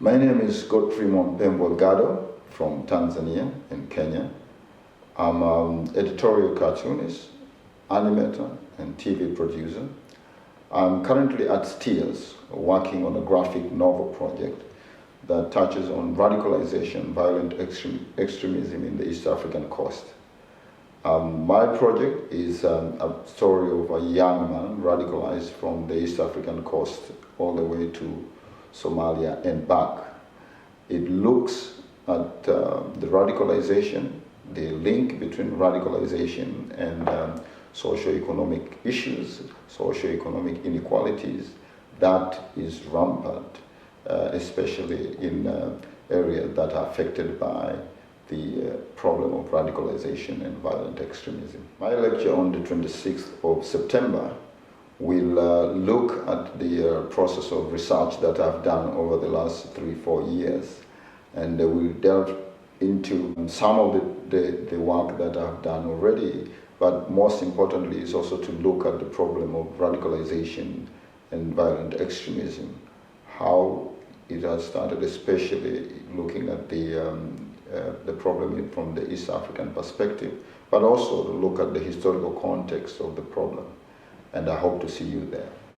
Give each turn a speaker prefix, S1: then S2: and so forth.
S1: My name is Godfrey Mwampembwa from Tanzania in Kenya. I'm an editorial cartoonist, animator, and TV producer. I'm currently at STIAS, working on a graphic novel project that touches on radicalization, violent extremism in the East African coast. My project is a story of a young man radicalized from the East African coast all the way to Somalia and back. It looks at the radicalization, the link between radicalization and socio-economic issues, socio-economic inequalities that is rampant, especially in areas that are affected by the problem of radicalization and violent extremism. My lecture on the 26th of September will look at the process of research that I've done over the last 3-4 years, and we'll delve into some of the work that I've done already, but most importantly is also to look at the problem of radicalization and violent extremism, how it has started, especially looking at the problem from the East African perspective, but also to look at the historical context of the problem. And I hope to see you there.